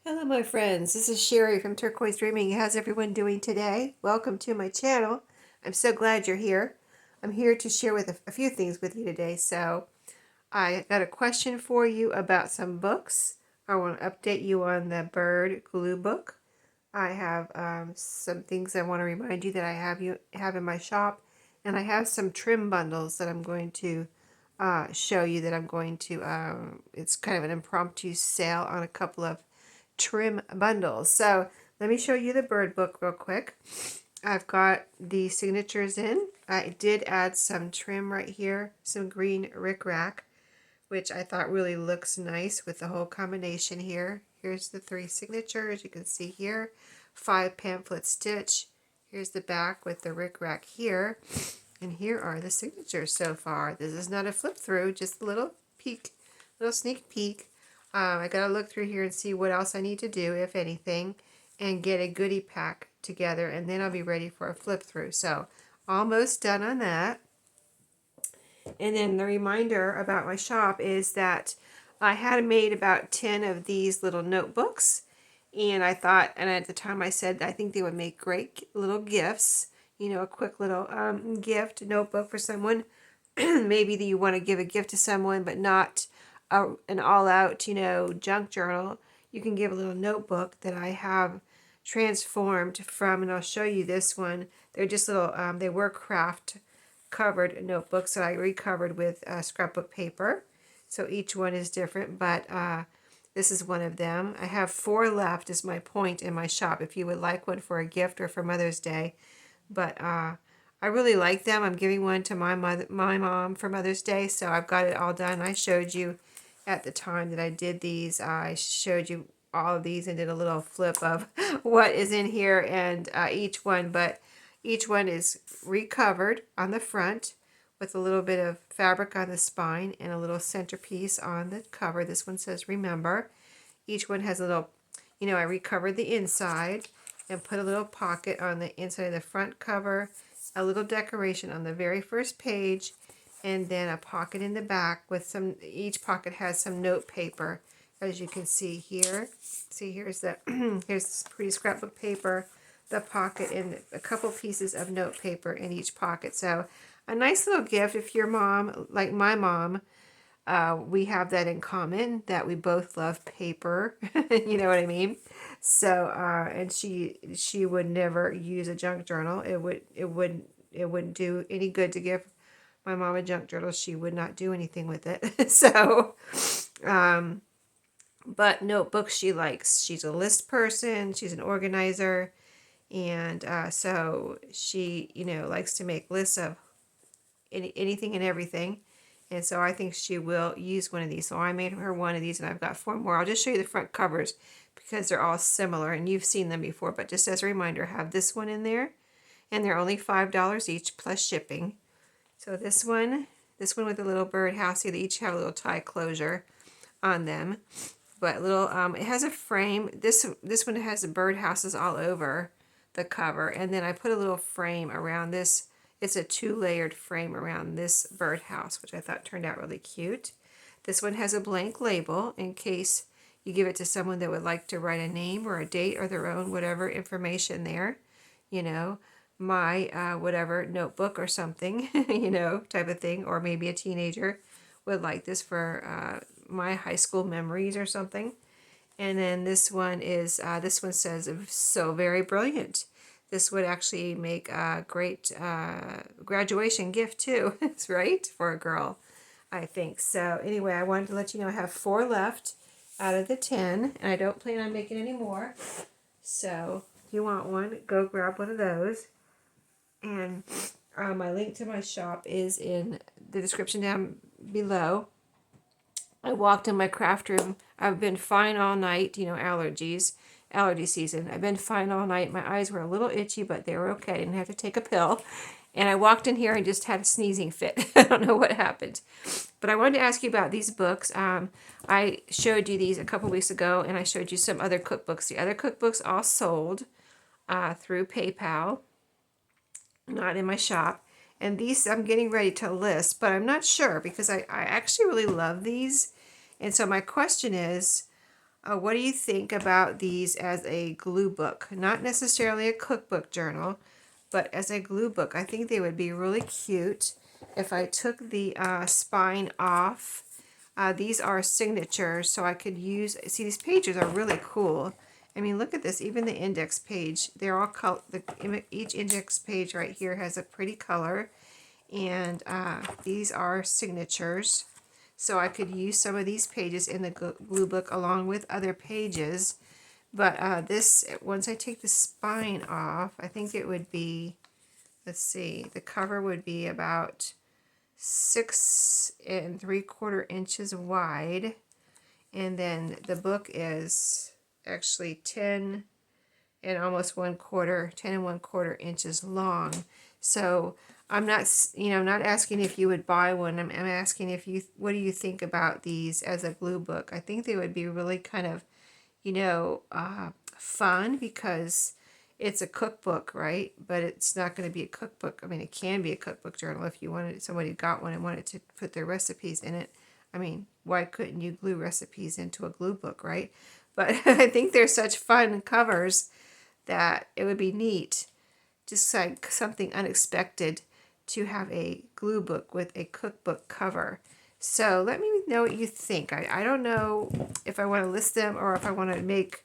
Hello, my friends. This is Sheree from Turquoise Dreaming. How's everyone doing today? Welcome to my channel. I'm so glad you're here. I'm here to share with a few things with you today. So, I got a question for you about some books. I want to update you on the bird glue book. I have some things I want to remind you that I have in my shop, and I have some trim bundles that I'm going to show you that I'm going to. It's kind of an impromptu sale on a couple of trim bundles. So let me show you the bird book real quick. I've got the signatures in. I did add some trim right here, some green rickrack, which I thought really looks nice with the whole combination here. Here's the 3 signatures, you can see here. 5 pamphlet stitch. Here's the back with the rickrack here. And here are the signatures so far. This is not a flip through, just a little peek, little sneak peek. I gotta look through here and see what else I need to do, if anything, and get a goodie pack together, and then I'll be ready for a flip through. So almost done on that. And then the reminder about my shop is that I had made about 10 of these little notebooks, and I thought, and at the time I said I think they would make great little gifts, a quick little gift notebook for someone. Maybe that you want to give a gift to someone, but not an all-out, junk journal. You can give a little notebook that I have transformed from, and I'll show you this one. They're just little, they were craft covered notebooks that I recovered with scrapbook paper. So each one is different, but this is one of them. I have 4 left is my point in my shop if you would like one for a gift or for Mother's Day. But I really like them. I'm giving one to my mom for Mother's Day, so I've got it all done. I showed you at the time that I did these. I showed you all of these and did a little flip of what is in here and each one, but each one is recovered on the front with a little bit of fabric on the spine and a little centerpiece on the cover. This one says remember. Each one has a little, I recovered the inside and put a little pocket on the inside of the front cover, a little decoration on the very first page, and then a pocket in the back with some, each pocket has some note paper, as you can see here. See, here's the here's this pretty scrapbook paper, the pocket, and a couple pieces of note paper in each pocket. So a nice little gift if your mom, like my mom, we have that in common, that we both love paper. You know what I mean? So and she would never use a junk journal. It wouldn't do any good to give my mom a junk journal. She would not do anything with it. So but notebooks she likes. She's a list person. She's an organizer. And so she, likes to make lists of anything and everything. And so I think she will use one of these. So I made her one of these, and I've got 4 more. I'll just show you the front covers because they're all similar, and you've seen them before. But just as a reminder, I have this one in there, and they're only $5 each plus shipping. So this one with a little birdhouse, they each have a little tie closure on them. But little, it has a frame. This one has the birdhouses all over the cover, and then I put a little frame around this. It's a 2-layered frame around this birdhouse, which I thought turned out really cute. This one has a blank label in case you give it to someone that would like to write a name or a date or their own whatever information there, my whatever notebook or something, type of thing, or maybe a teenager would like this for my high school memories or something. And then this one says so very brilliant. This would actually make a great graduation gift too. It's right for a girl, I think. So anyway, I wanted to let you know I have 4 left out of the 10, and I don't plan on making any more. So if you want one, go grab one of those. And my link to my shop is in the description down below. I walked in my craft room. I've been fine all night, allergy season. I've been fine all night. My eyes were a little itchy, but they were okay. I didn't have to take a pill. And I walked in here and just had a sneezing fit. I don't know what happened. But I wanted to ask you about these books. I showed you these a couple weeks ago, and I showed you some other cookbooks. The other cookbooks all sold through PayPal, not in my shop. And these I'm getting ready to list, but I'm not sure because I actually really love these. And so my question is, What do you think about these as a glue book? Not necessarily a cookbook journal, but as a glue book. I think they would be really cute if I took the spine off. These are signatures, so I could use, see, these pages are really cool. I mean, look at this, even the index page, they're all each index page right here has a pretty color, and these are signatures. So I could use some of these pages in the glue book along with other pages. But this, once I take the spine off, I think it would be, let's see, the cover would be about 6 3/4 inches wide. And then the book is actually 10 and almost 1/4, 10 and 1/4 inches long. So I'm not, I'm not asking if you would buy one. I'm asking if you, what do you think about these as a glue book? I think they would be really kind of, fun because it's a cookbook, right? But it's not going to be a cookbook. I mean, it can be a cookbook journal if you wanted, somebody got one and wanted to put their recipes in it. I mean, why couldn't you glue recipes into a glue book, right? But I think they're such fun covers that it would be neat, just like something unexpected, to have a glue book with a cookbook cover. So let me know what you think. I don't know if I want to list them or if I want to make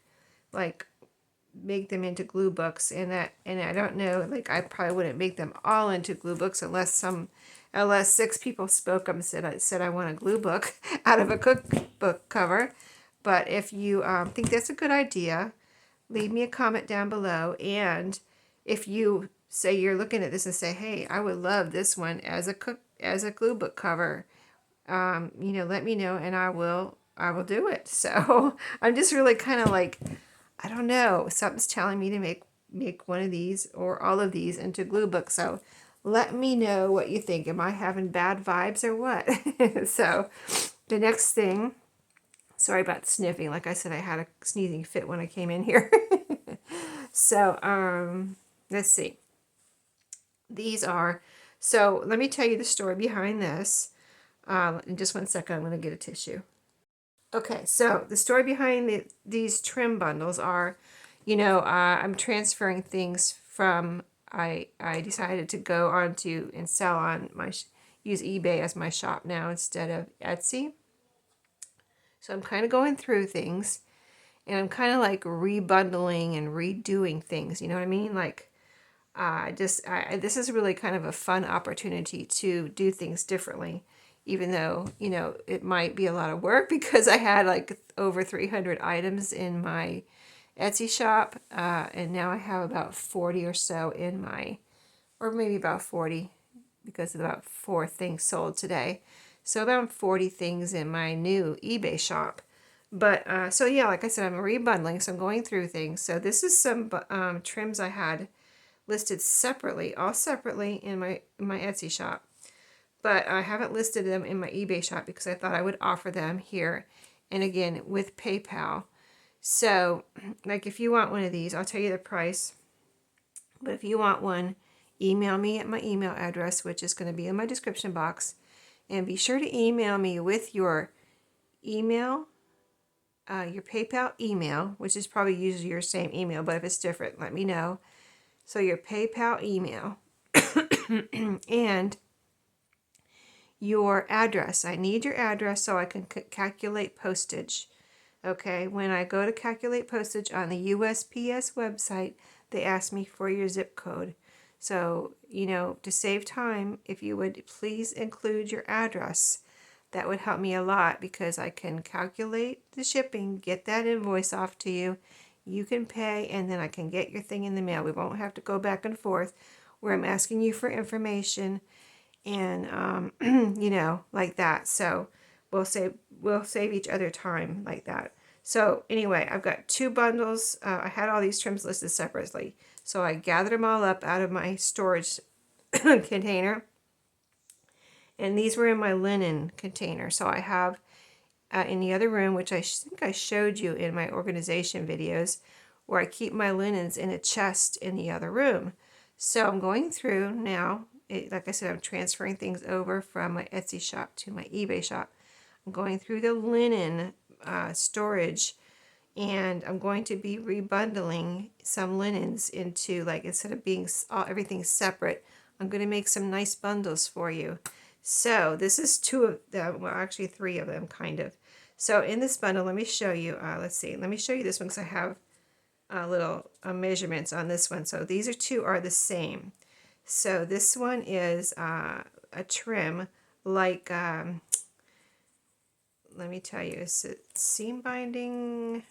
them into glue books, and I don't know, like, I probably wouldn't make them all into glue books unless 6 people spoke up and said I want a glue book out of a cookbook cover. But if you think that's a good idea, leave me a comment down below. And if you say you're looking at this and say, hey, I would love this one as a glue book cover, let me know and I will do it. So I'm just really kind of like, I don't know, something's telling me to make one of these or all of these into glue books. So let me know what you think. Am I having bad vibes or what? So the next thing, sorry about sniffing. Like I said, I had a sneezing fit when I came in here. So let's see. These are, so let me tell you the story behind this. In just 1 second, I'm going to get a tissue. Okay, so the story behind these trim bundles are, I'm transferring things from, I decided to go on to and sell on use eBay as my shop now instead of Etsy. So I'm kind of going through things, and I'm kind of like rebundling and redoing things, you know what I mean? Like, this is really kind of a fun opportunity to do things differently, even though, it might be a lot of work because I had like over 300 items in my Etsy shop, and now I have about 40 or so in or maybe about 40 because of about 4 things sold today. So about 40 things in my new eBay shop. But so yeah, like I said, I'm rebundling, so I'm going through things. So this is some trims I had listed separately, all separately in my Etsy shop. But I haven't listed them in my eBay shop because I thought I would offer them here. And again, with PayPal. So, like, if you want one of these, I'll tell you the price. But if you want one, email me at my email address, which is going to be in my description box. And be sure to email me with your email, your PayPal email, which is probably usually your same email, but if it's different, let me know. So your PayPal email and your address. I need your address so I can calculate postage. Okay, when I go to calculate postage on the USPS website, they ask me for your zip code. So, to save time, if you would please include your address, that would help me a lot because I can calculate the shipping, get that invoice off to you. You can pay, and then I can get your thing in the mail. We won't have to go back and forth where I'm asking you for information and, like that. So we'll save each other time like that. So anyway, I've got 2 bundles. I had all these trims listed separately. So I gathered them all up out of my storage container. And these were in my linen container. So I have in the other room, which I think I showed you in my organization videos, where I keep my linens in a chest in the other room. So I'm going through now. Like I said, I'm transferring things over from my Etsy shop to my eBay shop. I'm going through the linen storage And I'm going to be rebundling some linens into, like, instead of being everything separate, I'm going to make some nice bundles for you. So this is two of them, well, actually three of them, kind of. So in this bundle, let me show you, let's see, let me show you this one because I have little measurements on this one. So these two are the same. So this one is a trim like, let me tell you, is it seam binding?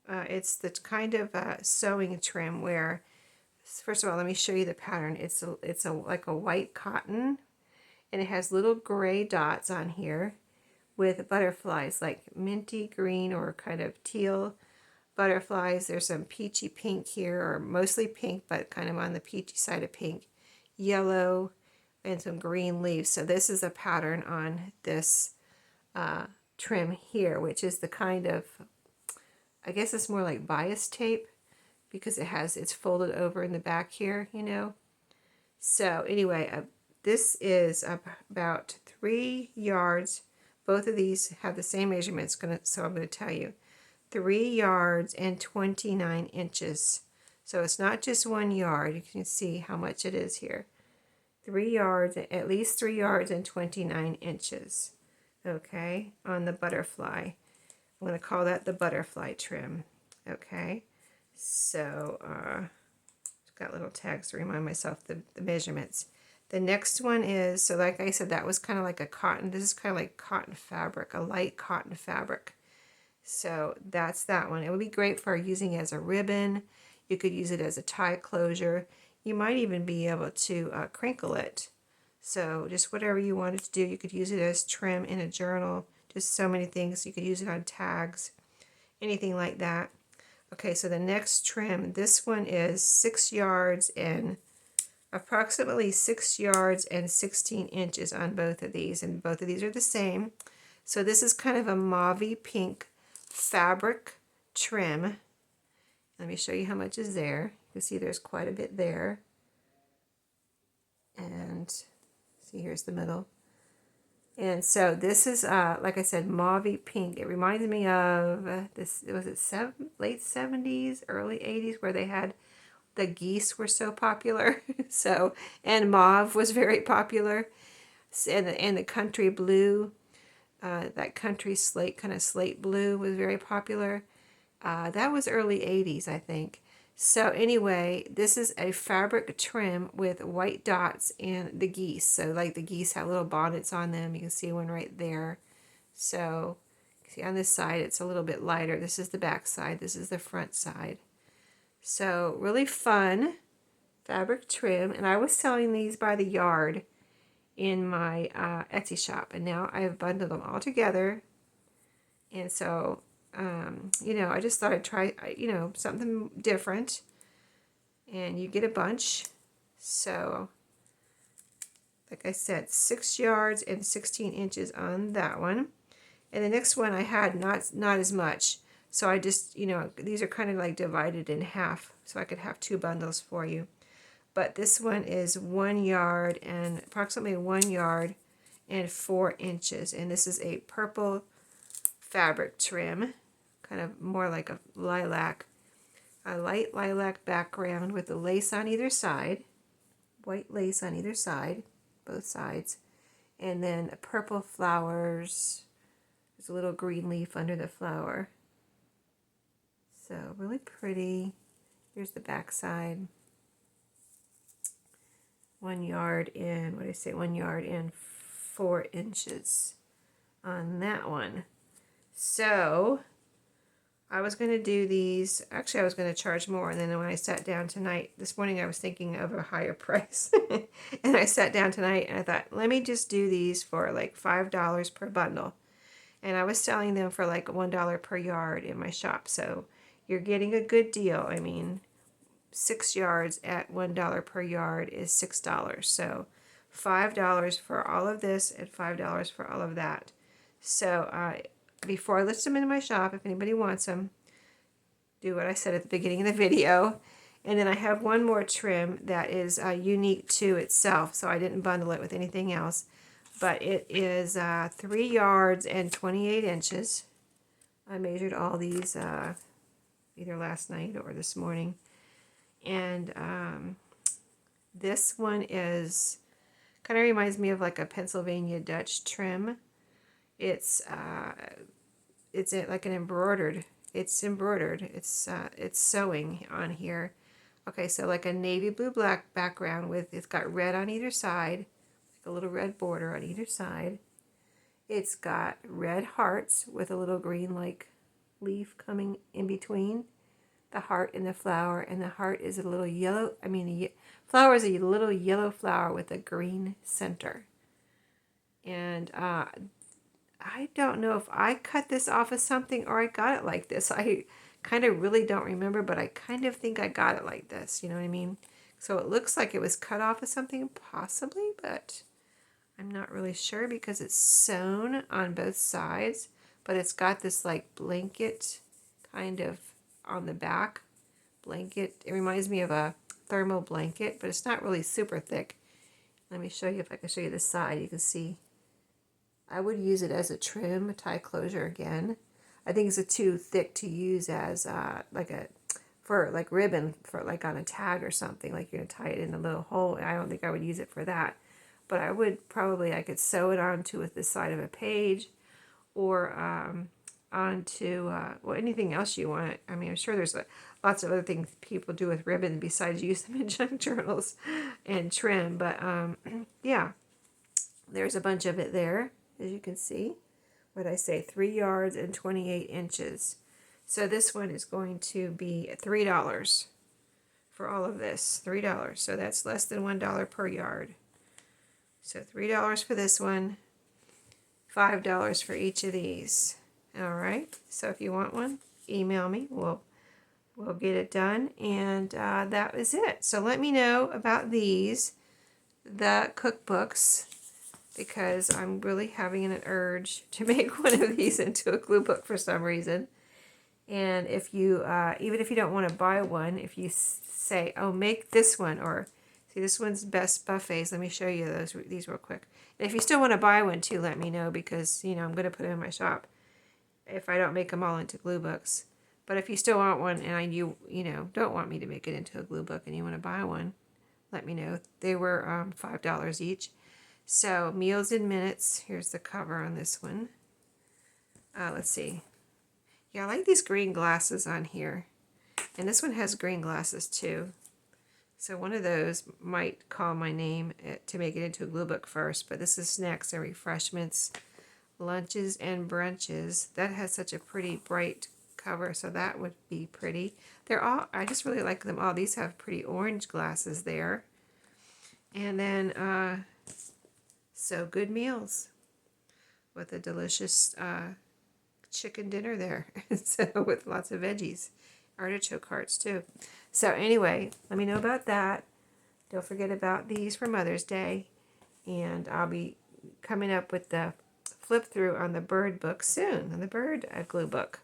It's the kind of sewing trim where, first of all, let me show you the pattern. It's like a white cotton, and it has little gray dots on here with butterflies, like minty green or kind of teal butterflies. There's some peachy pink here, or mostly pink, but kind of on the peachy side of pink, yellow, and some green leaves. So this is a pattern on this trim here, which is the kind of, I guess it's more like bias tape because it's folded over in the back here, you know. So anyway, this is about 3 yards. Both of these have the same measurements, so I'm going to tell you. 3 yards and 29 inches. So it's not just 1 yard. You can see how much it is here. 3 yards, at least 3 yards and 29 inches. Okay, on the butterfly. I'm going to call that the butterfly trim. Okay, so got little tags to remind myself the measurements. The next one is, so like I said, that was kind of like a cotton. This is kind of like cotton fabric, a light cotton fabric. So that's that one. It would be great for using as a ribbon. You could use it as a tie closure. You might even be able to crinkle it. So just whatever you wanted to do, you could use it as trim in a journal. Just so many things. You could use it on tags, anything like that. Okay, so the next trim, this one is 6 yards and approximately 6 yards and 16 inches on both of these, and both of these are the same. So this is kind of a mauvey pink fabric trim. Let me show you how much is there. You can see there's quite a bit there. And see, here's the middle. And so this is, like I said, mauvey pink. It reminds me of this, was it late 70s, early 80s, where they had, the geese were so popular. So, and mauve was very popular. And the country blue, that country slate, kind of slate blue was very popular. That was early 80s, I think. So anyway, this is a fabric trim with white dots and the geese. So like the geese have little bonnets on them. You can see one right there. So see on this side, it's a little bit lighter. This is the back side. This is the front side. So really fun fabric trim. And I was selling these by the yard in my Etsy shop. And now I have bundled them all together. And so you know, I just thought I'd try, you know, something different. And you get a bunch. So, like I said, 6 yards and 16 inches on that one. And the next one I had not as much. So I just, you know, these are kind of like divided in half. So I could have 2 bundles for you. But this one is 1 yard and approximately 1 yard and 4 inches. And this is a purple fabric trim. Kind of more like a light lilac background with the lace on either side, white lace on either side, both sides, and then purple flowers. There's a little green leaf under the flower. So really pretty. Here's the back side. 1 yard and, what did I say, 1 yard and 4 inches on that one. So I was going to do these, actually I was going to charge more, and then when I sat down tonight, this morning I was thinking of a higher price, and I sat down tonight and I thought, let me just do these for like $5 per bundle, and I was selling them for like $1 per yard in my shop, so you're getting a good deal. I mean, 6 yards at $1 per yard is $6, so $5 for all of this and $5 for all of that. So before I list them in my shop, if anybody wants them, do what I said at the beginning of the video. And then I have one more trim that is unique to itself, so I didn't bundle it with anything else. But it is 3 yards and 28 inches. I measured all these either last night or this morning. And this one is kind of reminds me of like a Pennsylvania Dutch trim. It's like an embroidered. It's embroidered. It's sewing on here. Okay, so like a navy blue black background with, it's got red on either side, like a little red border on either side. It's got red hearts with a little green like leaf coming in between the heart and the flower, and the heart is a little yellow. The flower is a little yellow flower with a green center. And I don't know if I cut this off of something or I got it like this. I kind of really don't remember, but I kind of think I got it like this. You know what I mean? So it looks like it was cut off of something, possibly, but I'm not really sure because it's sewn on both sides. But it's got this like blanket kind of on the back. Blanket. It reminds me of a thermal blanket, but it's not really super thick. Let me show you, if I can show you the side, you can see. I would use it as a trim, tie closure again. I think it's too thick to use as for ribbon, for like on a tag or something, like you're gonna tie it in a little hole. I don't think I would use it for that, but I would probably, I could sew it onto with the side of a page, or onto well, anything else you want. I mean, I'm sure there's lots of other things people do with ribbon besides use them in junk journals and trim, but yeah, there's a bunch of it there. As you can see, what did I say, 3 yards and 28 inches. So this one is going to be $3 for all of this, $3. So that's less than $1 per yard. So $3 for this one, $5 for each of these. All right. So if you want one, email me. We'll get it done. And that was it. So let me know about these, the cookbooks, because I'm really having an urge to make one of these into a glue book for some reason. And if you, even if you don't want to buy one, if you say, oh, make this one, or see, this one's Best Buffets. Let me show you these real quick. And if you still want to buy one too, let me know, because, you know, I'm going to put it in my shop if I don't make them all into glue books. But if you still want one, and you don't want me to make it into a glue book and you want to buy one, let me know. They were $5 each. So, Meals in Minutes. Here's the cover on this one. Let's see. Yeah, I like these green glasses on here. And this one has green glasses too. So one of those might call my name to make it into a glue book first. But this is Snacks and Refreshments, Lunches and Brunches. That has such a pretty bright cover, so that would be pretty. They're all, I just really like them all. These have pretty orange glasses there. And then So Good Meals with a delicious chicken dinner there. So with lots of veggies. Artichoke hearts too. So anyway, let me know about that. Don't forget about these for Mother's Day. And I'll be coming up with the flip through on the bird book soon, on the bird glue book.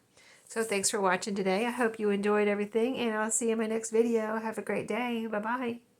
So thanks for watching today. I hope you enjoyed everything, and I'll see you in my next video. Have a great day. Bye-bye.